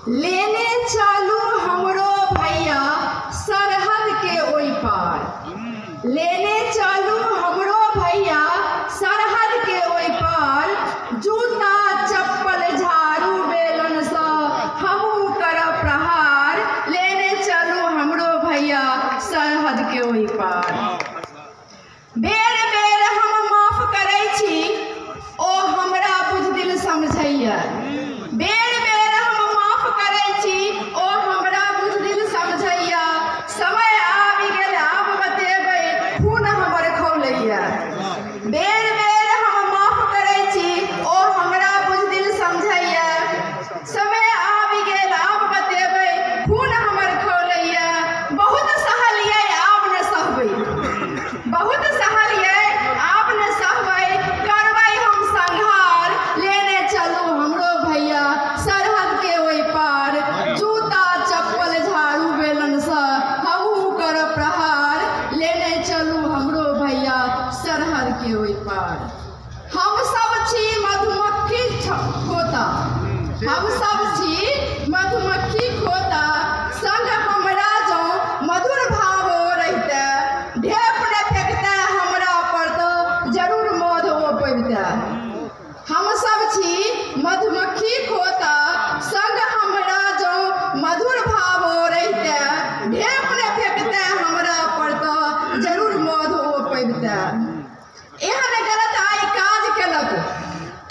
लेने चालू हमरो भैया सरहद के ओई पार। लेने चालू हमरो भैया सरहद के ओई पार। जूता चप्पल झाड़ू बेलन सा हमहू करब प्रहार। लेने चालू हमरो भैया सरहद के ओई पार। बेर बेर हम माफ करै छी ओ हमरा बुझदिल समझैया। बेर बेर हम माफ करै छी ओ हमरा बुझदिल समझैया। समय आबि गेल आब बतेबै खून हमर खौलैया। बेर बेर हम माफ करै छी ओ हमरा बुझदिल समझैया। समय आबि गेल आब बतेबै खून हमर खौलैया। बहुत सहलियै आब न सहबै। बहुत सहलियै आब न सहबै करबै हम संहार। लेने चलू हमरो भैया सरहद के ओई पार। जूता चप्पल झाड़ू बेलन सा हमहू करब प्रहार। लेने चलू हमरो भैया सरहद के ओई पार। हम सब छी मधुमक्खी खोता। हम सब छी मधुमक्खी खोता। संग हमरा जौ मधुर भाव रहिते। ढेप न फेंकते हमरा पर तो जरूर मध ओ पड़िते। हम सब छी मधुमक्खी खोता। संग हमरा जौ मधुर भाव रहिते। ढेप न फेंकते हमरा पर तो जरूर मध ओ पड़िते। एहन गलत आइ काज केलक।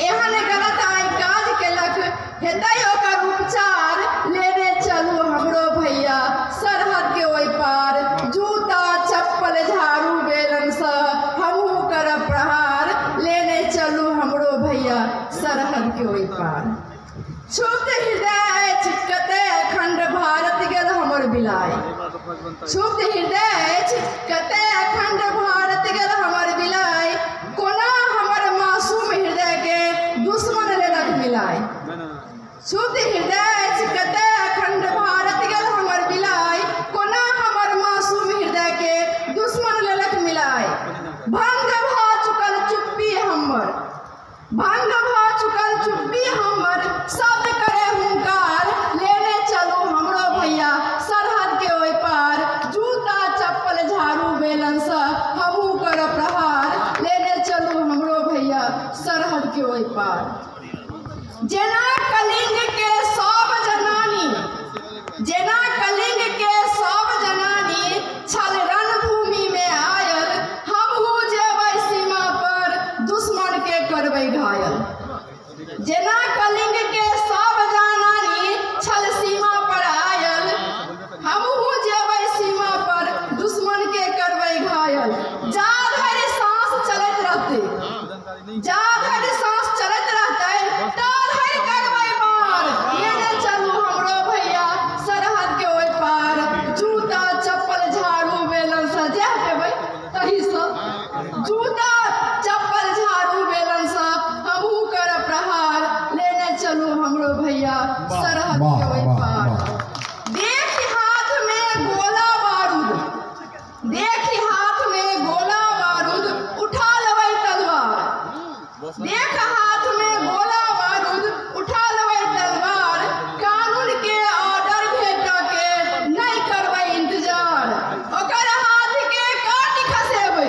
एहन गलत आइ काज केलक हेतै ओकर उपचार। लेने चलू हमरो भैया सरहद के ओई पार। जूता चप्पल झाड़ू बेलन सा हमहू करब प्रहार। लेने चलू हमरो भैया सरहद के ओई पार। क्षुब्ध हृदय कते खंड भारत गेल हमर बिलाइ। क्षुब्ध हृदय कते खंड भारत गेल हमर बिलाइ। कोना हमर मासूम हृदय के दुश्मन लेलक मिलाइ। क्षुब्ध हृदय कते खंड भारत गेल हमर बिलाइ। कोना हमर मासूम हृदय के दुश्मन लेलक मिलाइ। भंग भा चुकल चुप्पी हमर। भंग भा चुकल चुप्पी हमर शब्द करे हुंकार। लेने चलू हमरो भैया सरहद के ओई पार। जूता चप्पल झाड़ू बेलन सा हमहू करब प्रहार। लेने चलू हमरो भैया सरहद के ओई पार। जेना कलिंग के सब जनानी। जेना कलिंग के सब जनानी छल रणभूमि में आयल। हमहू जेबै सीमा पर दुश्मन के करबै घायल। जेना कलिंग के सब जनानी छल सीमा पर आयल। हमहू जेबै सीमा पर दुश्मन के करबै घायल। जा धरि सांस चलैत रहतै। जा धरि सांस चलैत रहतै ता धरि करबै पार। लेने चलू हमरो भैया सरहद के ओई पार। जूता चप्पल झाड़ू बेलन सा जह पेबै तही सा। जूता चप्पल झाड़ू बेलन सा हमहू करब प्रहार। लेने चलू हमरो भैया सरहद के ओई पार। देखी हाथ में गोला बारूद। देखी हाथ में गोला बारूद उठा लेबै तलवार। देख हाथ में गोला बारूद उठा लेबै तलवार। कानून के ऑर्डर भेट के नहीं करबै इंतजार। ओकर हाथ के काटि खसेबै।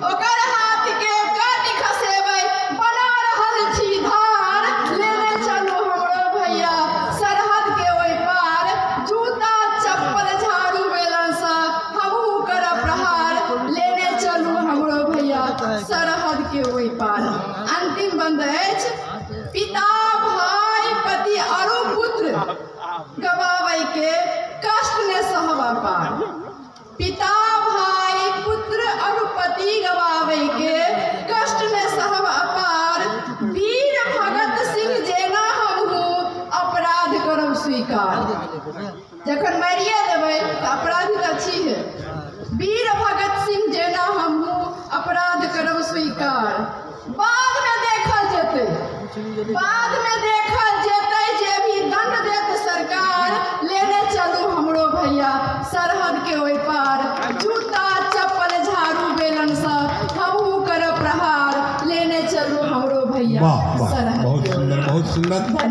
ओकर हाथ के काटि खसेबै बना रहल छी धार। लेने चलू हमरो भैया सरहद के ओई पार। जूता चप्पल झाड़ू बेलन सा हमहू करब प्रहार। लेने चलू हमरो भैया सरहद के ओई पार। अंतिम बंद अछि। पिता भाई पति आरो पुत्र गवाबै के कष्ट ने सहबा पार। पिता भाई पुत्र और पति गवाबै के कष्ट ने सहबा पार। वीर भगत सिंह जेना हमहू अपराध करब स्वीकार। जखन मारिए देबै तऽ अपराधी तऽ छी है। वीर भगत सिंह जेना हमहू अपराध करब स्वीकार। बाद में देखल जेतै। बाद में देखल जेतै जे भी दंड देत सरकार। लेने चलू हमरो भैया सरहद के ओई पार। जूता चप्पल झाड़ू बेलन सा हमहू करब प्रहार। लेने चलू हमरो भैया सरहद के ओई पार। बहुत सुंदर।